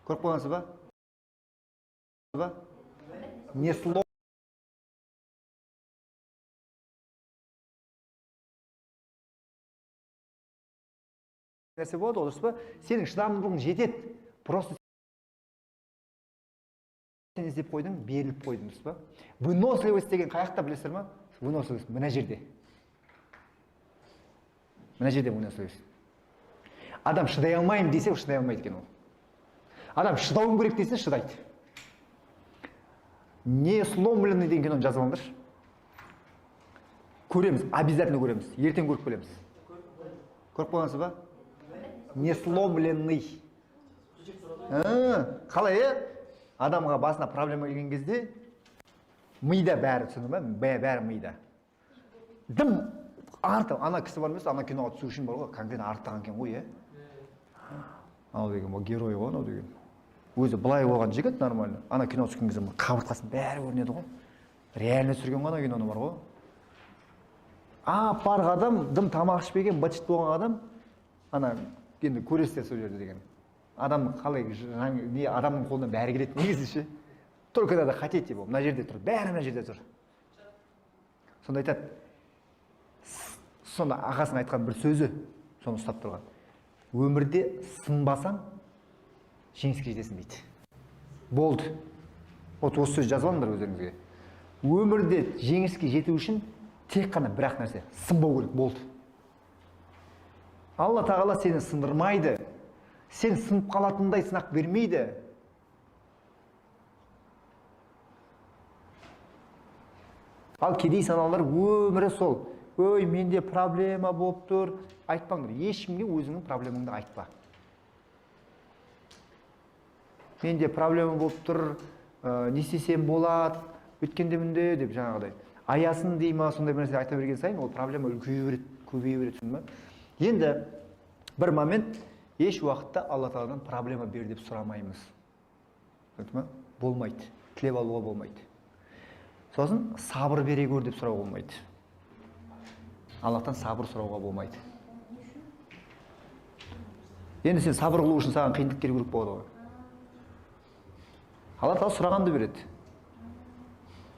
Көріп қойғансыз ба? Не слово нәрсе болады, дұрыс па? Сенің шыдамдылығың жетеді. Просто сен іздеп қойдың, беріліп қойдың, дұрыс па? Выносливость деген қаяқта білесіздер ма? Выносливость мына жерде. Мына жерде выносливость. Адам шыдай алмаймын десе, шыдай алмайды екен ол. Адам шыдауым керек десе, шыдайды. Не сломленный деген киноны жазып алыңдаршы. Көреміз, обязательно көреміз. Ертең көріп келеміз. Көріп қойғансыз ба? Не сломленный. Қалай, адамға басына проблема келген кезде мида бәрі, түсіндің ба? Бәрі мида. Дым артып, ана кісі бар емес, ана киноға түсу үшін бар ғой, конкретно артыған екен ғой, Анау деген, герой ғой, анау деген. Өзі былай болған жігіт нормально. Ана кино түскен кезде қабырғасын бәрі көрінеді ғой. Реально түсірген ғой ана киноны бар ғой. Парық адам, дым тамақ ішпеген, быт-шыт болған адам, ана енді көресіздер сол жерде деген. Адам қалай, адамның қолына бәрі келеді негізі ше. Только надо хотеть его. Мына жерде тұр, бәрі мына жерде тұр. Сонда айтады, сонда ағасының айтқан бір сөзі, соны ұстап тұрған. Өмірде сынбасаң, жеңіске жетесің дейді. Болды. Осы сөз жазып алыңдар өздеріңізге. Өмірде жеңіске жету үшін тек қана бір-ақ нәрсе, сынбау керек, болды. Алла тағала сені сындырмайды. Сен сынып қалатындай сынақ бермейді. Ал кедей саналар өмірі сол. Ой, менде проблема болып тұр. Айтпаңдар, ешкімге өзіңнің проблемаңды айтпа. Менде проблема болып тұр, не істесем болады, өткенде мінде деп жаңағыдай. Аясын дей ма, сондай бір нәрсе айта берген сайын, ол проблема көбейе береді, түсіндің ба? Енді бір момент еш уақытта Алла тағаладан проблема бер деп сұрамаймыз. Болмайды. Тілеп алуға болмайды. Сосын сабыр бере көр деп сұрауға болмайды. Аллахтан сабыр сұрауға болмайды. Енді сен сабыр қылу үшін саған қиындық керек болады ғой. Алла тағала сұрағанды береді.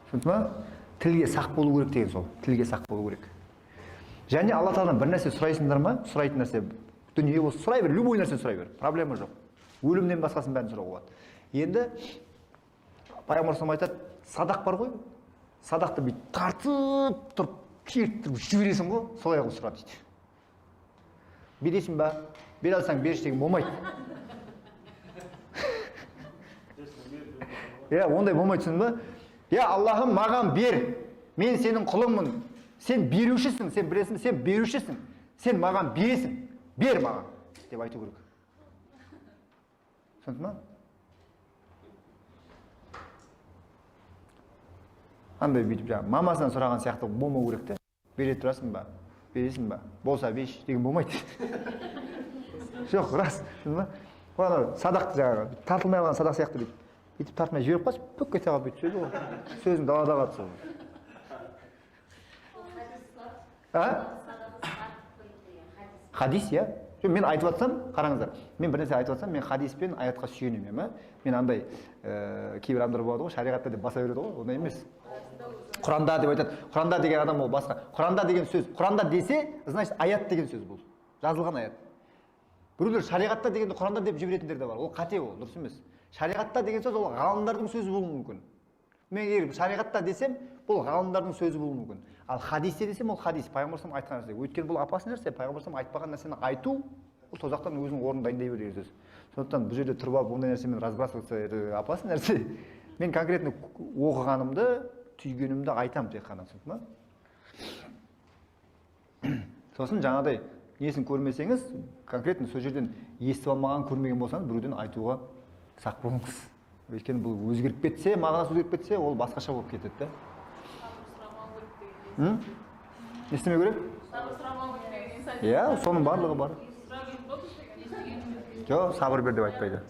Түсінді ма? Тілге сақ болу керек деген сол. Тілге сақ болу керек. Және Алла тағаладан бір нәрсе сұрайсыңдар ма? Сұрайтын нәрсе дүние болса сұрай бер, любой нәрсе сұрай бер. Проблема жоқ. Өлімнен басқасын бәрін сұрауға болады. Енді пайғамбар айтады, садақ бар ғой. Садақты бүйтіп тартып тұрып, кертіп жібересің ғой, солай қылып сұра дейді. Бересің ба? Бере алсаң берші деген болмайды. Ондай болмайды, түсіндің ба? Аллахым, маған бер. Мен сенің құлыңмын. Сен берушісің, сен білесің, сен берушісің. Сен маған бересің. Бер маған деп айту керек. Түсіндің ма? Андай бүйтіп жаңа мамасынан сұраған сияқты болмау керек те. Бере тұрасың ба? Бересің ба? Болса беш деген болмайды. Жоқ, рас. Түсіндің ма? Садақ жаңағы тартылмай қалған садақ сияқты бүйтіп. Бүйтіп тартмай жіберіп қалса, бүк кете қалып бүйтіп сөйледі ғой. Сөзің далада қалды сол. Хадис, мен айтып жатсам, қараңыздар. Мен бір нәрсе айтып жатсам, мен хадис пен аятқа сүйенемін, Мен андай кейбір адамдар болады ғой, шариғатта деп баса береді ғой, ондай емес. Құранда деп айтады. Құранда деген адам ол басқа. Құранда деген сөз. Құранда десе, значит, аят деген сөз бұл. Жазылған аят. Біреулер шариғатта дегенде Құранда деп жіберетіндер де бар. Ол қате ол, дұрыс емес. Шариғатта деген сөз ол ғалымдардың сөзі болуы мүмкін. Мен егер шариғатта десем, бұл ғалымдардың сөзі болуы мүмкін. Ал хадисте десем, ол хадис, пайғамбарым айтқан нәрсе. Өйткені бұл апасы нәрсе, пайғамбарым айтпаған нәрсені айту, бұл тозақтан өзінің орнын дайындай беру сөз. Сондықтан бұл жерде тұрып алып ондай нәрсемен разбрасываться апасы нәрсе. Мен конкретно оқығанымды, түйгенімді айтам тек қана, түсіндің ма? Сосын жаңағыдай несін көрмесеңіз, конкретно сол жерден естіп алмаған, көрмеген болсаңыз, біреуден айтуға сақ болыңыз. Өйткені бұл өзгеріп кетсе, мағынасы өзгеріп кетсе, ол басқаша болып кетеді. Не істемеу керек? Соның барлығы бар. Жоқ, сабыр бер деп айтпайды.